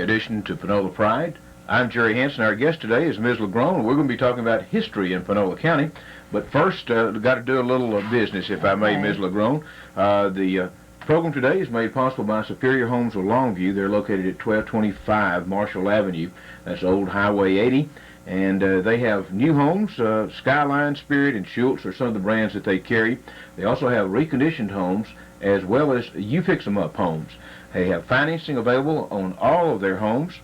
Addition to Panola Pride. I'm Jerry Hansen. Our guest today is Ms. LaGrone. We're going to be talking about history in Panola County. But first, we've got to do a little business, if I may, Ms. LaGrone. The program today is made possible by Superior Homes of Longview. They're located at 1225 Marshall Avenue. That's Old Highway 80. And they have new homes. Skyline, Spirit, and Schultz are some of the brands that they carry. They also have reconditioned homes as well as you-fix-em-up homes. They have financing available on all of their homes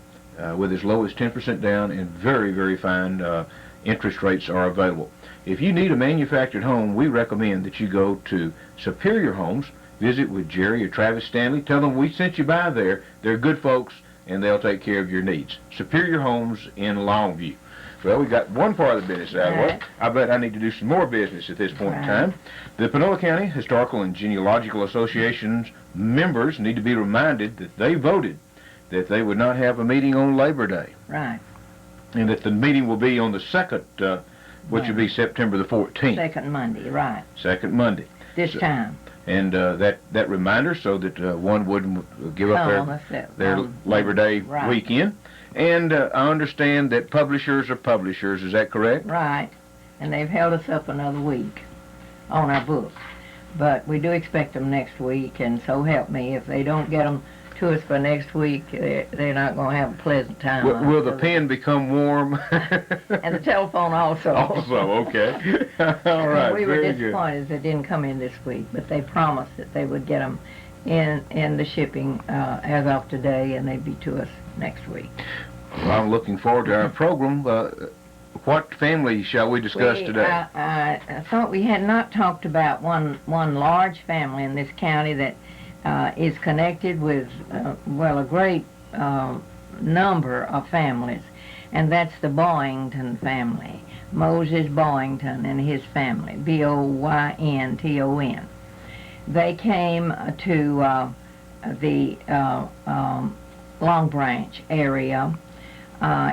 with as low as 10% down, and very, very fine interest rates are available. If you need a manufactured home, we recommend that you go to Superior Homes, visit with Jerry or Travis Stanley, tell them we sent you by there. They're good folks, and they'll take care of your needs. Superior Homes in Longview. Well, we got one part of the business out of the way. I bet I need to do some more business at this point in time. The Panola County Historical and Genealogical Association's members need to be reminded that they voted that they would not have a meeting on Labor Day. Right. And that the meeting will be on the second, which would be September the 14th. Second Monday, right. Second Monday. This time. And that reminder so that one wouldn't give up their Labor Day weekend. And I understand that publishers are publishers. Is that correct? Right. And they've held us up another week on our book. But we do expect them next week, and so help me, if they don't get them to us by next week, they're not going to have a pleasant time. Will the pen become warm? And the telephone also. Also, okay. All right, we were disappointed they didn't come in this week, but they promised that they would get them in the shipping as of today, and they'd be to us next week. Well, I'm looking forward to our program. What family shall we discuss today? I thought we had not talked about one large family in this county that is connected with, well, a great number of families, and that's the Boynton family. Moses Boynton and his family, B-O-Y-N-T-O-N. They came to the Long Branch area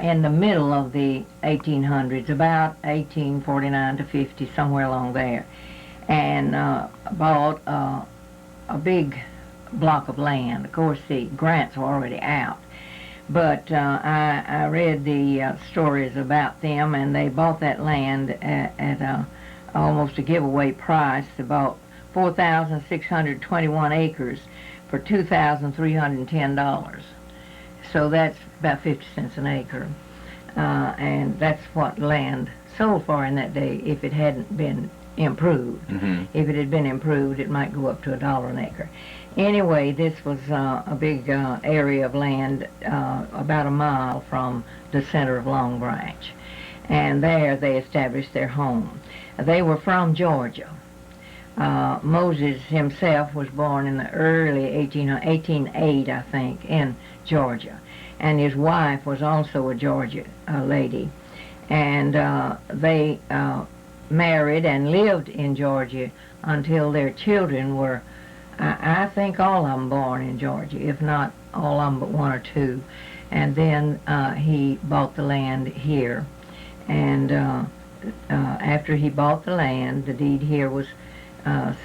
in the middle of the 1800s, about 1849 to 50, somewhere along there, and bought a big block of land. Of course, the grants were already out, but I read the stories about them, and they bought that land at almost a giveaway price. They bought 4,621 acres for $2,310. So that's about 50 cents an acre, and that's what land sold for in that day if it hadn't been improved. Mm-hmm. If it had been improved, it might go up to $1 an acre. Anyway, this was a big area of land about a mile from the center of Long Branch, and there they established their home. They were from Georgia. Moses himself was born in the early 1808, I think, in Georgia, and his wife was also a Georgia lady, and they married and lived in Georgia until their children were, I think, all of them born in Georgia, if not all of them but one or two, and then he bought the land here, and after he bought the land, the deed here was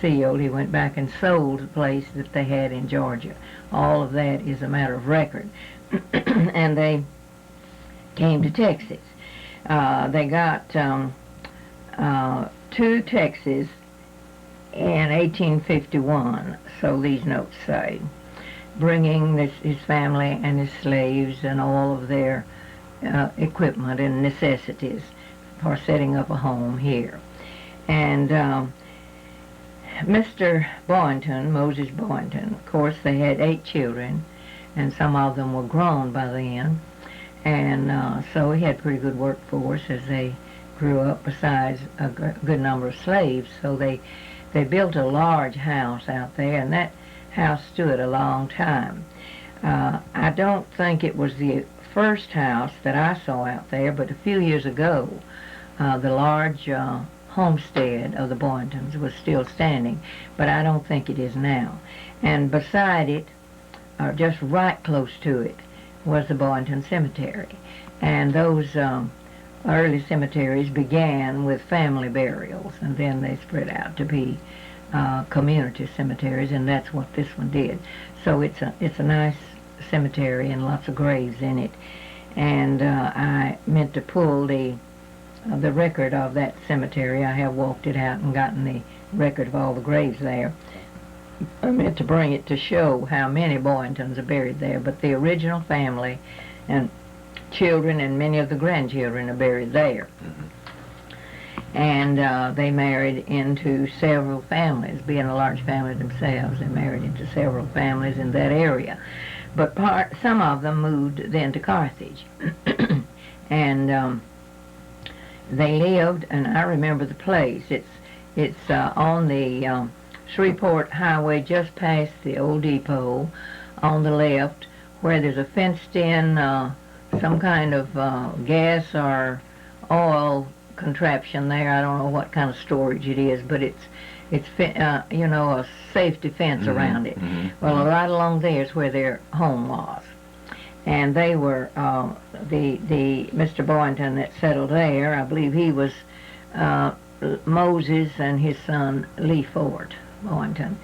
sealed. He went back and sold the place that they had in Georgia. All of that is a matter of record. And they came to Texas. They got to Texas in 1851, so these notes say, bringing his family and his slaves and all of their equipment and necessities for setting up a home here. And Mr. Boynton, Moses Boynton, of course, they had 8 children, and some of them were grown by then, and so he had a pretty good workforce as they grew up, besides a good number of slaves. So they built a large house out there, and that house stood a long time. I don't think it was the first house that I saw out there, but a few years ago, the large homestead of the Boyntons was still standing, but I don't think it is now. And beside it, or just right close to it, was the Boynton Cemetery. And those early cemeteries began with family burials, and then they spread out to be community cemeteries, and that's what this one did. So it's a nice cemetery and lots of graves in it. And I meant to pull the record of that cemetery. I have walked it out and gotten the record of all the graves there. I meant to bring it to show how many Boyntons are buried there, but the original family and children and many of the grandchildren are buried there. And they married into several families. Being a large family themselves, they married into several families in that area. But some of them moved then to Carthage. And they lived, and I remember the place. It's on the Shreveport Highway, just past the old depot, on the left, where there's a fenced-in some kind of gas or oil contraption there. I don't know what kind of storage it is, but it's you know, a safety fence around it. Well, right along there is where their home was. And they were, the Mr. Boynton that settled there, I believe he was Moses and his son Lee Ford Boynton.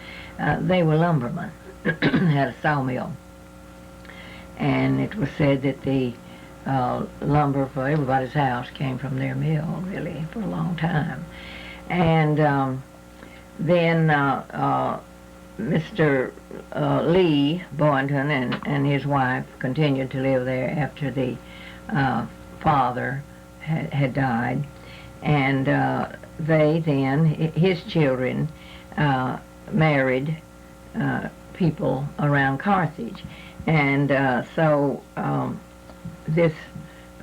They were lumbermen, had a sawmill. And it was said that the lumber for everybody's house came from their mill, really, for a long time. And then Mr. Lee Boynton and his wife continued to live there after the father had died. And they then, his children, married people around Carthage. And so this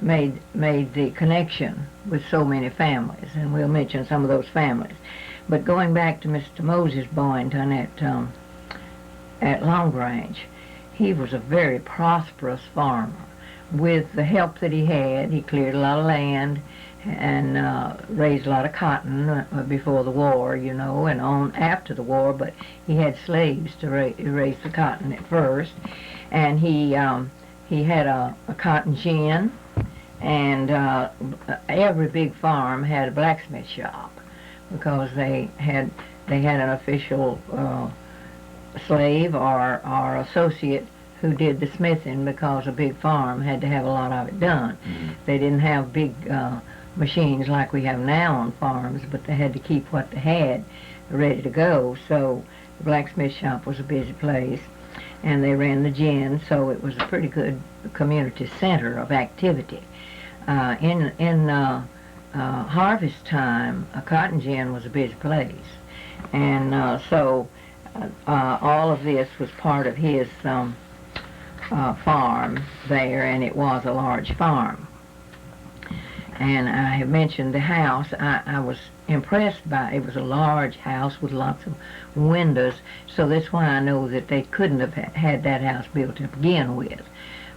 made the connection with so many families, and we'll mention some of those families. But going back to Mr. Moses Boynton at Long Branch, he was a very prosperous farmer. With the help that he had, he cleared a lot of land and raised a lot of cotton before the war, you know, and on after the war, but he had slaves to raise the cotton at first. And he had a cotton gin, and every big farm had a blacksmith shop, because they had an official slave or associate who did the smithing, because a big farm had to have a lot of it done. They didn't have big machines like we have now on farms, but they had to keep what they had ready to go. So the blacksmith shop was a busy place, and they ran the gin, so it was a pretty good community center of activity. In harvest time, a cotton gin was a busy place, and so all of this was part of his farm there, and it was a large farm. And I have mentioned the house. I was impressed by it. It was a large house with lots of windows, so that's why I know that they couldn't have had that house built to begin with,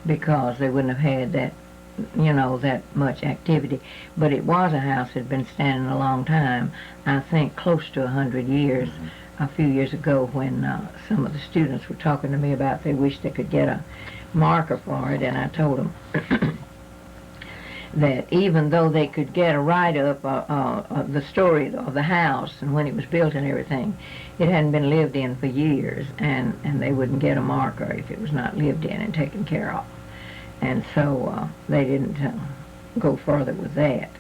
because they wouldn't have had that, you know, that much activity. But it was a house that had been standing a long time, I think close to 100 years. A few years ago, when some of the students were talking to me about they wished they could get a marker for it, and I told them that even though they could get a write-up of the story of the house and when it was built and everything, it hadn't been lived in for years, and they wouldn't get a marker if it was not lived in and taken care of. And so they didn't go further with that.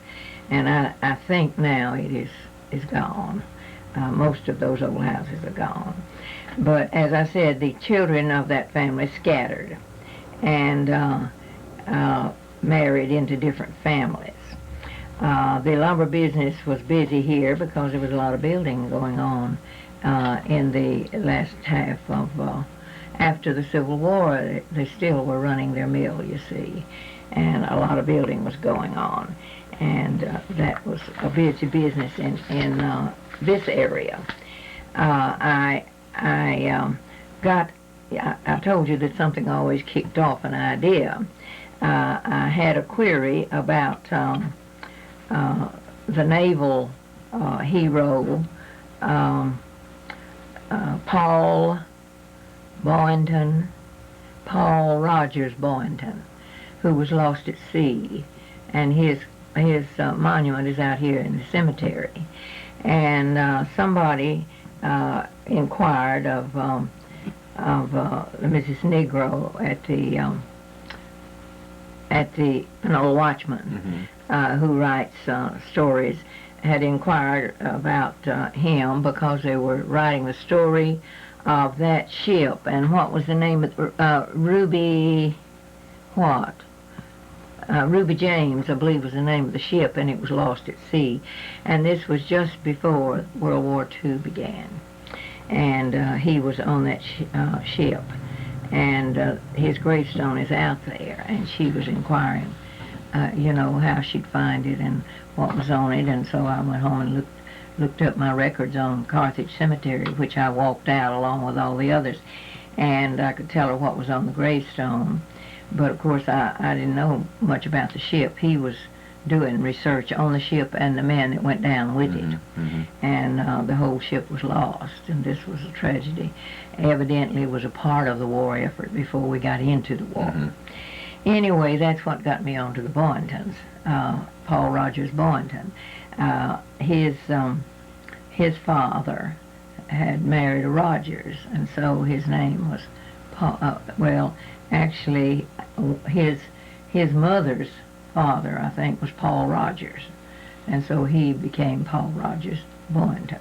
And I think now it is gone. Most of those old houses are gone. But as I said, the children of that family scattered and married into different families. The lumber business was busy here because there was a lot of building going on in the last half of, after the Civil War. They still were running their mill, you see, and a lot of building was going on. And that was a busy business in this area. I told you that something always kicked off an idea. I had a query about the naval hero Paul Boynton, Paul Rogers Boynton, who was lost at sea, and his monument is out here in the cemetery. And somebody inquired of Mrs. Negro at the Panola Watchman, who writes stories, had inquired about him because they were writing the story of that ship. And what was the name of Ruby? What? Ruby James, I believe, was the name of the ship, and it was lost at sea. And this was just before World War II began. And he was on that ship. And his gravestone is out there, and she was inquiring, how she'd find it and what was on it. And so I went home and looked up my records on Carthage Cemetery, which I walked out along with all the others, and I could tell her what was on the gravestone. But of course I didn't know much about the ship. He was doing research on the ship and the men that went down with it. And the whole ship was lost, and this was a tragedy. Evidently it was a part of the war effort before we got into the war. Anyway, that's what got me onto the Boyntons, Paul Rogers Boynton. His father had married a Rogers, and so his name was Paul. Actually, his mother's father, I think, was Paul Rogers, and so he became Paul Rogers Boynton.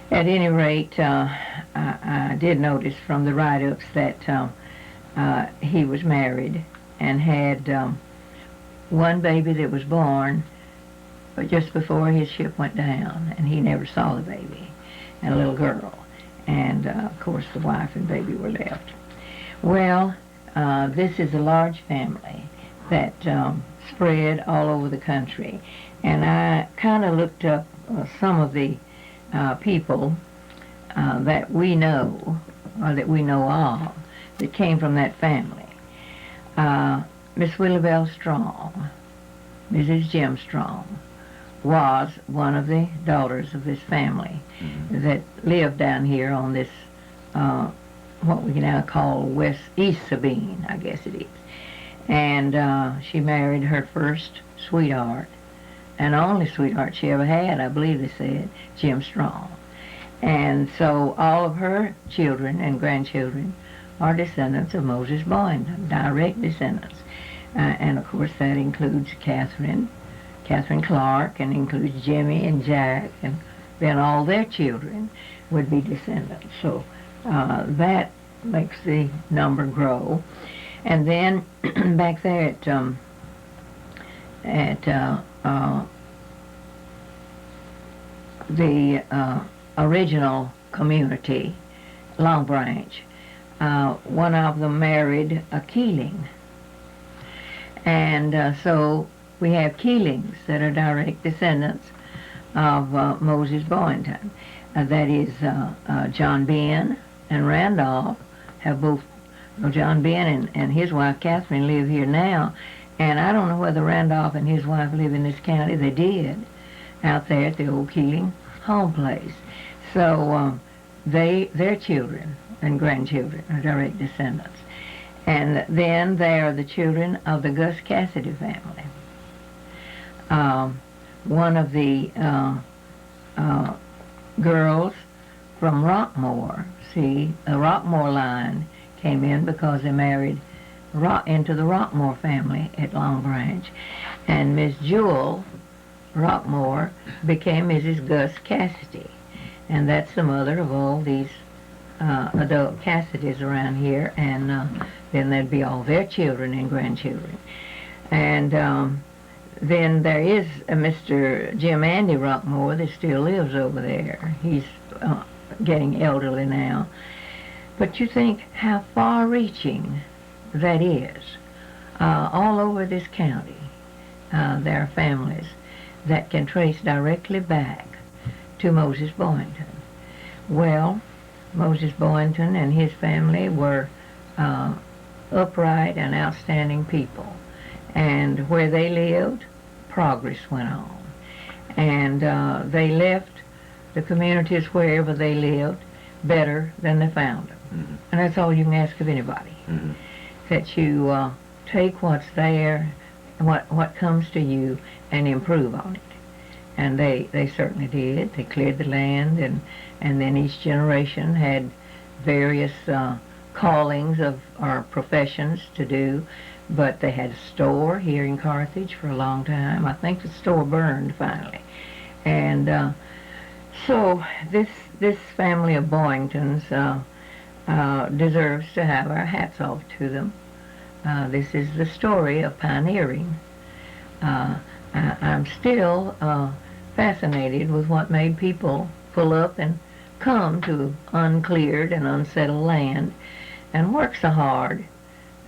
At any rate, I did notice from the write-ups that he was married and had one baby that was born just before his ship went down, and he never saw the baby, and a little girl. And, of course, the wife and baby were left. Well, this is a large family that spread all over the country. And I kind of looked up some of the people that we know, or that we know of, that came from that family. Miss Willibelle Strong, Mrs. Jim Strong, was one of the daughters of this family that lived down here on this, what we now call East Sabine, I guess it is. And she married her first sweetheart, and only sweetheart she ever had, I believe they said, Jim Strong. And so all of her children and grandchildren are descendants of Moses Boynton, direct descendants. And of course that includes Catherine Clark, and includes Jimmy and Jack, and then all their children would be descendants. So that makes the number grow. And then back there at the original community, Long Branch, one of them married a Keeling. And so we have Keelings that are direct descendants of Moses Boynton. That is John Ben and Randolph have both, John Ben and his wife Catherine live here now, and I don't know whether Randolph and his wife live in this county. They did, out there at the old Keeling home place. So their children and grandchildren are direct descendants. And then there are the children of the Gus Cassidy family. One of the girls from Rockmore, see, the Rockmore line came in because they married into the Rockmore family at Long Branch. And Miss Jewel Rockmore became Mrs. Gus Cassidy. And that's the mother of all these adult Cassidys around here. And then there'd be all their children and grandchildren. And then there is a Mr. Jim Andy Rockmore that still lives over there. He's getting elderly now. But you think how far-reaching that is. All over this county, there are families that can trace directly back to Moses Boynton. Well, Moses Boynton and his family were upright and outstanding people. And where they lived, progress went on. And they left the communities wherever they lived better than they found them. And that's all you can ask of anybody. That you take what's there, what comes to you, and improve on it. And they certainly did. They cleared the land, and then each generation had various callings of our professions to do, but they had a store here in Carthage for a long time. I think the store burned finally. And so this family of Boyntons deserves to have our hats off to them. This is the story of pioneering. I'm still fascinated with what made people pull up and come to uncleared and unsettled land and work so hard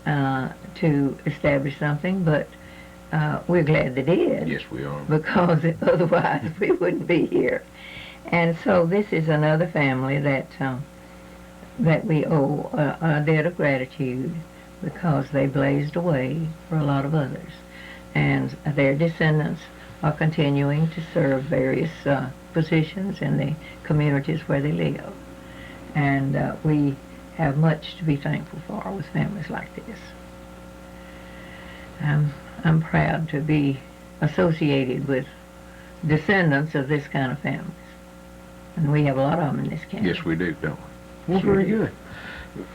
to establish something, but we're glad they did. Yes, we are. Because otherwise we wouldn't be here. And so this is another family that we owe a debt of gratitude, because they blazed a way for a lot of others. And their descendants are continuing to serve various positions in the communities where they live. And we have much to be thankful for with families like this. I'm proud to be associated with descendants of this kind of families. And we have a lot of them in this county. Yes, we do, don't we? Well, Sure very do. good.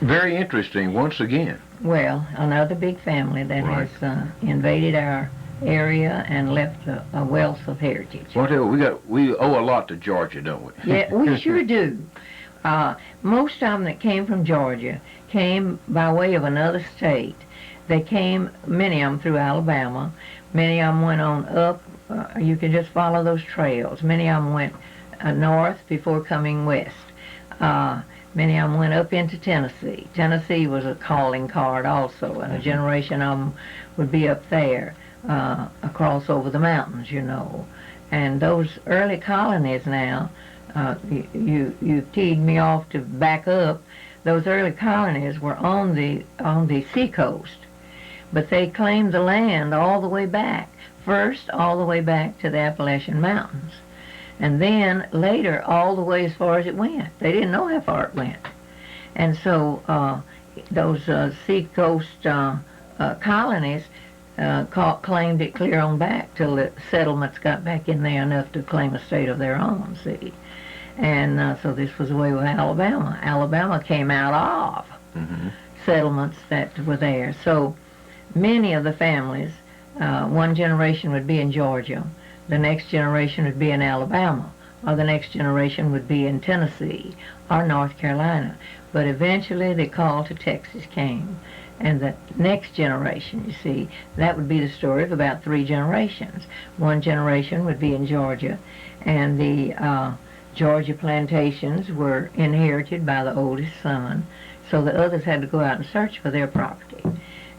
Very interesting once again. Well, another big family that Right. has invaded our area and left a wealth of heritage. Well, I tell you, we owe a lot to Georgia, don't we? Yeah, we sure do. Most of them that came from Georgia came by way of another state. They came, many of them through Alabama. Many of them went on up. You can just follow those trails. Many of them went north before coming west. Many of them went up into Tennessee. Tennessee was a calling card also, and a generation of them would be up there, across over the mountains, you know. And those early colonies now, you teed me off to back up. Those early colonies were on the seacoast, but they claimed the land all the way back. First, all the way back to the Appalachian Mountains, and then later all the way as far as it went. They didn't know how far it went. And so those seacoast colonies claimed it clear on back till the settlements got back in there enough to claim a state of their own, see. And so this was the way with Alabama. Alabama came out of settlements that were there. So many of the families, one generation would be in Georgia, the next generation would be in Alabama, or the next generation would be in Tennessee or North Carolina. But eventually the call to Texas came, and the next generation, you see, that would be the story of about 3 generations. One generation would be in Georgia, and the Georgia plantations were inherited by the oldest son, so the others had to go out and search for their property.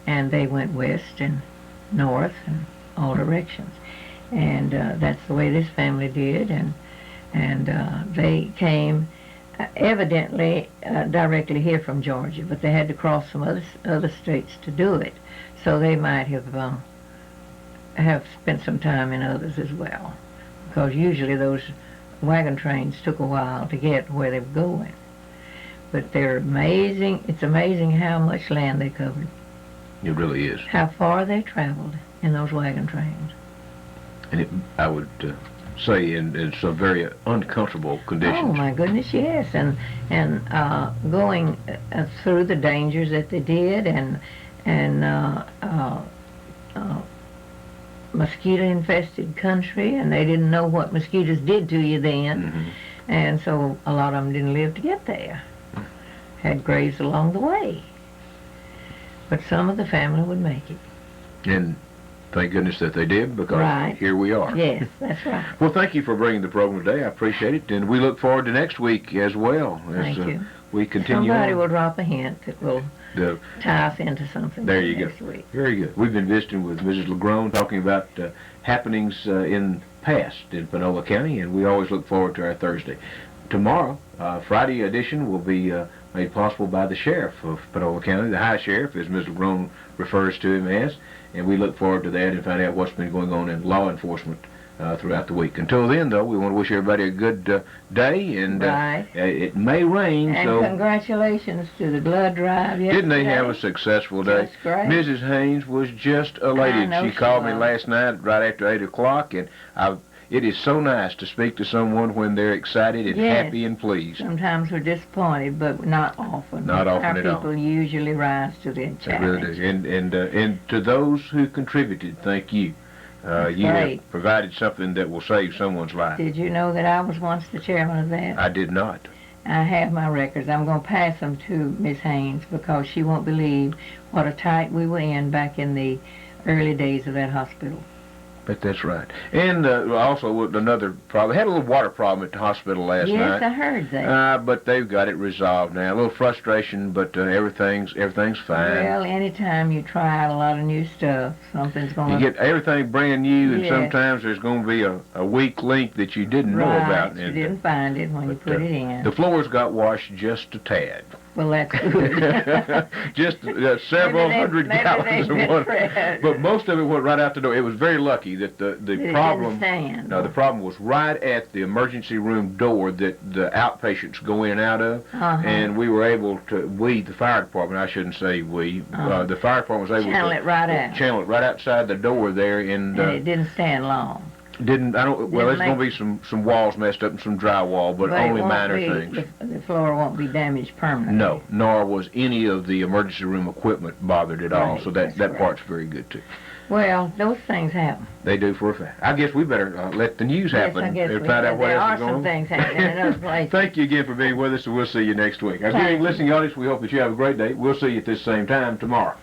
And they went west and north and all directions. And that's the way this family did, and they came evidently directly here from Georgia, but they had to cross some other states to do it, so they might have spent some time in others as well, because usually those wagon trains took a while to get where they were going. But they're amazing. It's amazing how much land they covered. It really is. How far they traveled in those wagon trains. And I would say in some very uncomfortable conditions. Oh my goodness, yes, and going through the dangers that they did, and mosquito-infested country, and they didn't know what mosquitoes did to you then, and so a lot of them didn't live to get there. Had graves along the way, but some of the family would make it. And thank goodness that they did, because here we are. Yes, that's right. Well, thank you for bringing the program today. I appreciate it, and we look forward to next week as well. As, Thank you. We continue Somebody on. will drop a hint that will tie us into something. There you next go. Week. Very good. We've been visiting with Mrs. LaGrone, talking about happenings in past in Panola County, and we always look forward to our Thursday. Tomorrow, Friday edition will be made possible by the sheriff of Panola County, the high sheriff, as Mrs. LaGrone refers to him as, and we look forward to that and find out what's been going on in law enforcement throughout the week. Until then, though, we want to wish everybody a good day, and it may rain, and so congratulations to the blood drive yesterday. didn't they have a successful day? That's great. Mrs. Haynes was just elated. I know She she called me was. last night right after 8 o'clock, and It is so nice to speak to someone when they're excited and Yes. happy and pleased. Sometimes we're disappointed, but not often. Not often at Our all. people usually rise to the It really challenge. does. And to those who contributed, thank you. You right. have provided something that will save someone's life. Did you know that I was once the chairman of that? I did not. I have my records. I'm going to pass them to Miss Haynes because she won't believe what a tight we were in back in the early days of that hospital. But that's right. And also with another problem. Had a little water problem at the hospital last Yes, night. I heard that. But they've got it resolved now. A little frustration, but everything's fine. Well, anytime you try out a lot of new stuff, something's going You to... get everything brand new, and Yes. sometimes there's going to be a weak link that you didn't know Right, about. you And, didn't find it when you but, put it in. the floors got washed just a tad. Well, that's good. Just several hundred maybe gallons they've of been water. fed. But most of it went right out the door. It was very lucky that the It problem. didn't stand. No, the problem was right at the emergency room door that the outpatients go in and out of, Uh-huh. and we were able to. The fire department, I shouldn't say we. Uh-huh. The fire department was able Channel to it right out. channel it right outside the door there, and And it didn't stand long. didn't. I don't. Well, Didn't there's going to be some walls messed up and some drywall, but it only won't minor be, things. The floor won't be damaged permanently. No, nor was any of the emergency room equipment bothered at all. Right, So that's that right. part's very good too. Well, those things happen. They do for a fact. I guess we better let the news happen Yes, I guess and we find out what there else are is going some on. things happening in other places. Thank you again for being with us, and we'll see you next week. Our Thank viewing you. listening audience, we hope that you have a great day. We'll see you at this same time tomorrow.